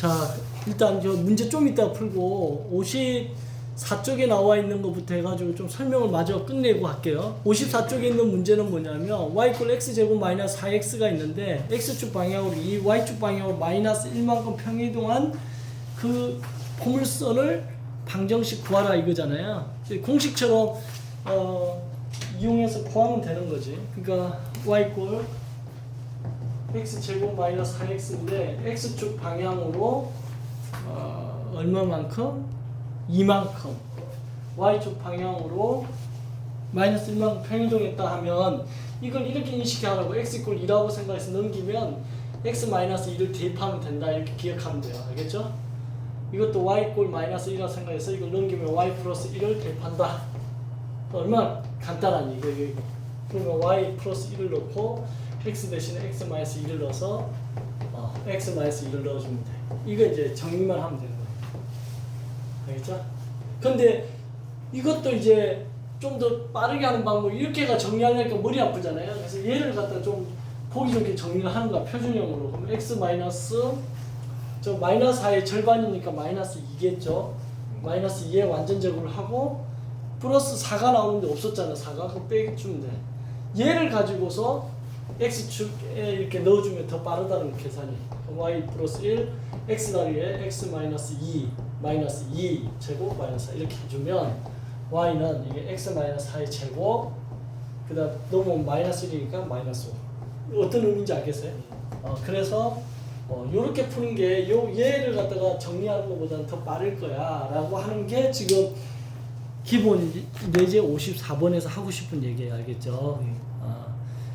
자, 일단 저 문제 좀 이따 풀고 54쪽에 나와 있는 것부터 해가지고 좀 설명을 마저 끝내고 할게요. 54쪽에 있는 문제는 뭐냐면 y = x제곱 마이너스 4x가 있는데 x축 방향으로 2, y축 방향으로 마이너스 1만큼 평이동한 그 포물선을 방정식 구하라 이거잖아요. 공식처럼 이용해서 구하면 되는 거지. 그러니까 y = x제곱 마이너스 4x인데 x축 방향으로 얼마만큼? 2만큼. y축 방향으로 마이너스 1만큼 평이동했다 하면 이걸 이렇게 인식하라고 x = 2라고 생각해서 넘기면 x 마이너스 2를 대입하면 된다 이렇게 기억하면 돼요. 알겠죠? 이것도 y = 마이너스 1이라고 생각해서 이걸 넘기면 y 플러스 1을 대입한다. 얼마나 간단하니 이거. 그러면 y 플러스 1을 넣고 x 대신에 x 마이너스 2를 넣어서 x 마이너스 2를 넣어주면 돼. 이거 이제 정리만 하면 되는 거예요. 알겠죠? 근데 이것도 이제 좀 더 빠르게 하는 방법, 이렇게가 정리하려니까 머리 아프잖아요. 그래서 얘를 갖다 좀 보기 좋게 정리를 하는 거야, 표준형으로. 그럼 x 마이너스 저 마이너스 4의 절반이니까 마이너스 2겠죠. 마이너스 2에 완전 제곱을 하고 플러스 4가 나오는데 없었잖아. 4가 그거 빼주면 돼. 얘를 가지고서 x축에 이렇게 넣어주면 더 빠르다는 계산이. y 플러스 1 x 다리에 x 마이너스 2 마이너스 2 제곱 마이너스 4 이렇게 해주면 y는 이게 x 마이너스 4의 제곱 그 다음 넘어오면 마이너스 1이니까 마이너스 5. 어떤 의미인지 알겠어요? 그래서 요렇게 푸는 게 얘를 갖다가 정리하는 것보다는 더 빠를 거야 라고 하는 게 지금 기본 내제 54번에서 하고 싶은 얘기예요. 알겠죠?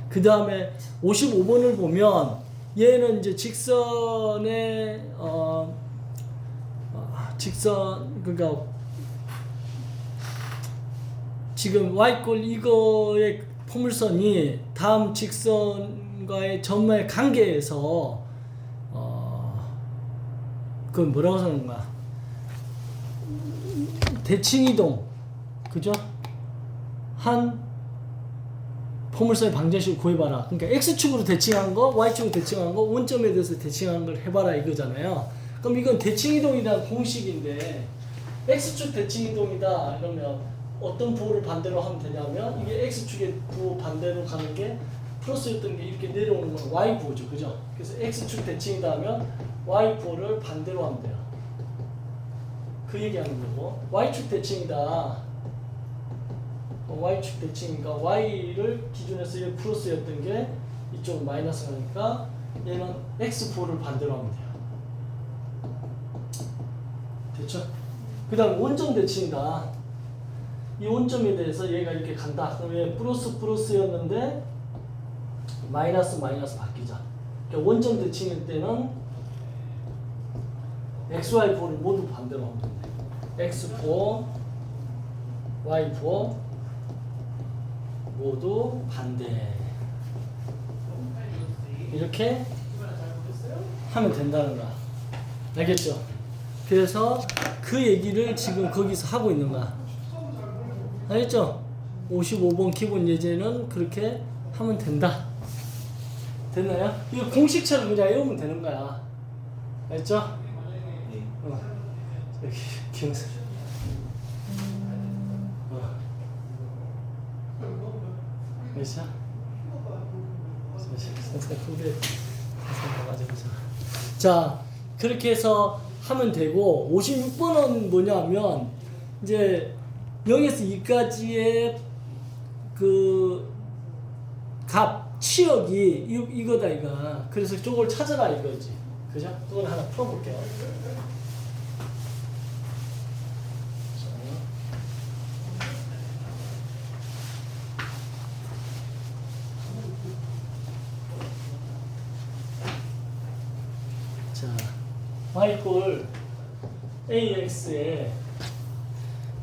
그 다음에 55번을 보면 얘는 이제 직선의 직선 그러니까 지금 y = 이거의 포물선이 다음 직선과의 점의 관계에서 그건 뭐라고 하는 거야? 대칭이동, 그죠? 한 포물선의 방정식을 구해봐라. 그러니까 x축으로 대칭한 거, y축으로 대칭한 거, 원점에 대해서 대칭한 걸 해봐라 이거잖아요. 그럼 이건 대칭이동이라는 공식인데 x축 대칭이동이다 이러면 어떤 부호를 반대로 하면 되냐면 이게 x축의 부호 반대로 가는 게 플러스였던 게 이렇게 내려오는 건 y 부호죠, 그죠? 그래서 x축 대칭이다 하면 y 부호를 반대로 하면 돼요. 그 얘기하는 거고, y축 대칭이다. y축 대칭이니까 y를 기준에서 얘 플러스였던 게 이쪽 마이너스니까 얘는 x 부호를 반대로 하면 돼요. 됐죠? 그 다음 원점 대칭이다. 이 원점에 대해서 얘가 이렇게 간다. 그럼 얘 플러스였는데 마이너스 바뀌자. 그러니까 원점 대칭일 때는 xy 부호를 모두 반대로 하면 된다. x 부호, y 부호 모두 반대. 이렇게 하면 된다는 거야. 알겠죠? 그래서 그 얘기를 지금 거기서 하고 있는 거야. 알겠죠? 55번 기본 예제는 그렇게 하면 된다. 됐나요? 이거 공식처럼 그냥 외우면 되는 거야. 알겠죠? 여기 김수. 그렇죠? 자, 그렇게 해서 하면 되고 56번은 뭐냐면 이제 0에서 2까지의 그 값, 치역이 이거다 이거. 그래서 저걸 찾아라 이거지. 그죠? 그걸 하나 풀어볼게요. 자, y = ax에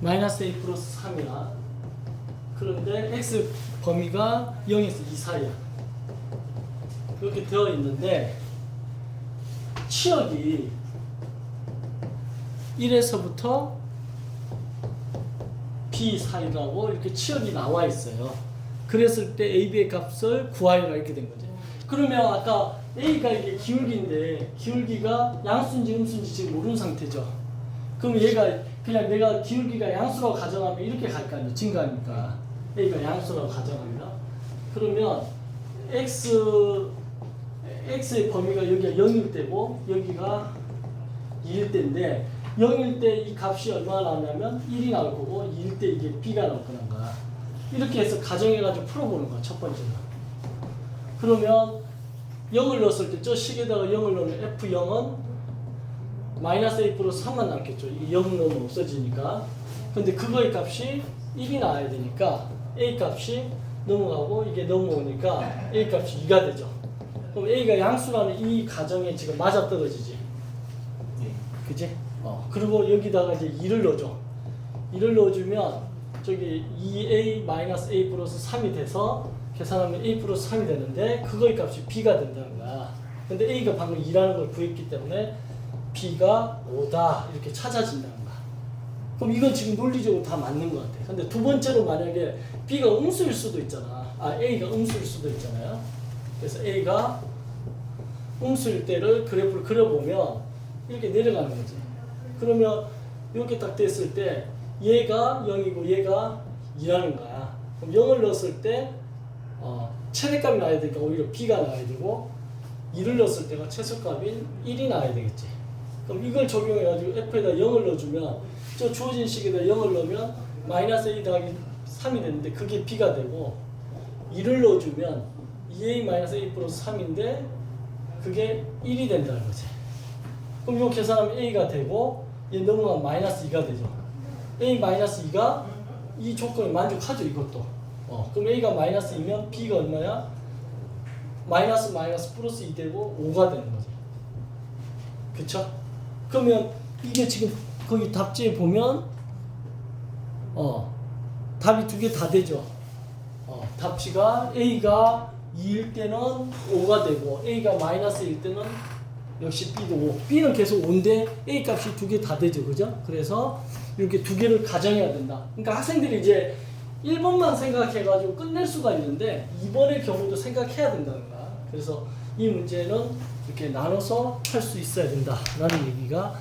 마이너스 a 플러스 3이야. 그런데 x 범위가 0에서 2 사이야. 그렇게 되어 있는데 치역이 1에서부터 b 사이라고 이렇게 치역이 나와 있어요. 그랬을 때 a, b의 값을 구하여라 이렇게 된 거지. 그러면 아까 A가 이게 기울기인데 기울기가 양수인지 음수인지 지금 모르는 상태죠. 그럼 얘가 그냥 내가 기울기가 양수라고 가정하면 이렇게 갈 거 아니에요. 증가하니까 A가 양수라고 가정합니다. 그러면 X의 범위가 여기가 0일 때고 여기가 2일 때인데 0일 때 이 값이 얼마나 나오냐면 1이 나올 거고 2일 때 이게 B가 나올 거란 거야. 이렇게 해서 가정해가지고 풀어보는 거야. 첫 번째는. 그러면 0을 넣었을 때 저 식에다가 0을 넣으면 F0은 마이너스 A 플러스 3만 남겠죠. 이 0 넣으면 없어지니까. 근데 그거의 값이 1이 나와야 되니까 A 값이 넘어가고 이게 넘어오니까 A 값이 2가 되죠. 그럼 A가 양수라는 이 가정에 지금 맞아떨어지지. 그지? 그리고 여기다가 이제 2를 넣어줘. 2를 넣어주면 저기 2A-A 플러스 3이 돼서 계산하면 A 플러스 3이 되는데 그거의 값이 B가 된다는 거야. 근데 A가 방금 2라는 걸 구했기 때문에 B가 5다 이렇게 찾아진다는 거야. 그럼 이건 지금 논리적으로 다 맞는 것 같아. 근데 두 번째로 만약에 B가 음수일 수도 있잖아. A가 음수일 수도 있잖아요. 그래서 A가 음수일 때를 그래프를 그려보면 이렇게 내려가는 거지. 그러면 이렇게 딱 됐을 때 얘가 0이고 얘가 2라는 거야. 그럼 0을 넣었을 때 최대값이 나와야 되니까 오히려 B가 나와야 되고 2를 넣었을 때가 최소값인 1이 나와야 되겠지. 그럼 이걸 적용해가지고 F에다 0을 넣어주면 저 주어진 식에다 0을 넣으면 마이너스 A 더하기 3이 되는데 그게 B가 되고 2를 넣어주면 2A 마이너스 A 플러스 3인데 그게 1이 된다는 거지. 그럼 이거 계산하면 A가 되고 얘 넘어가면 마이너스 2가 되죠. A 마이너스 2가 이 조건에 만족하죠. 이것도. 그럼 A가 마이너스 2면 B가 얼마야? 마이너스 플러스 2 되고 5가 되는 거지. 그쵸? 그러면 이게 지금 거기 답지에 보면 답이 두 개 다 되죠. 답지가 A가 2일 때는 5가 되고 A가 마이너스 1일 때는 역시 B도 5. B는 계속 5인데 A 값이 두 개 다 되죠. 그죠? 그래서 이렇게 두 개를 가정해야 된다. 그러니까 학생들이 이제 1번만 생각해가지고 끝낼 수가 있는데 2번의 경우도 생각해야 된다는 거야. 그래서 이 문제는 이렇게 나눠서 할 수 있어야 된다라는 얘기가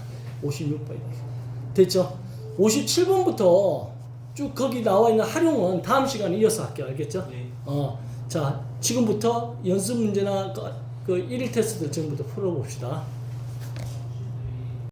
56번입니다. 됐죠? 57번부터 쭉 거기 나와 있는 활용은 다음 시간에 이어서 할게요. 알겠죠? 네. 자, 지금부터 연습 문제나 그 1일 테스트를 지금부터 풀어봅시다.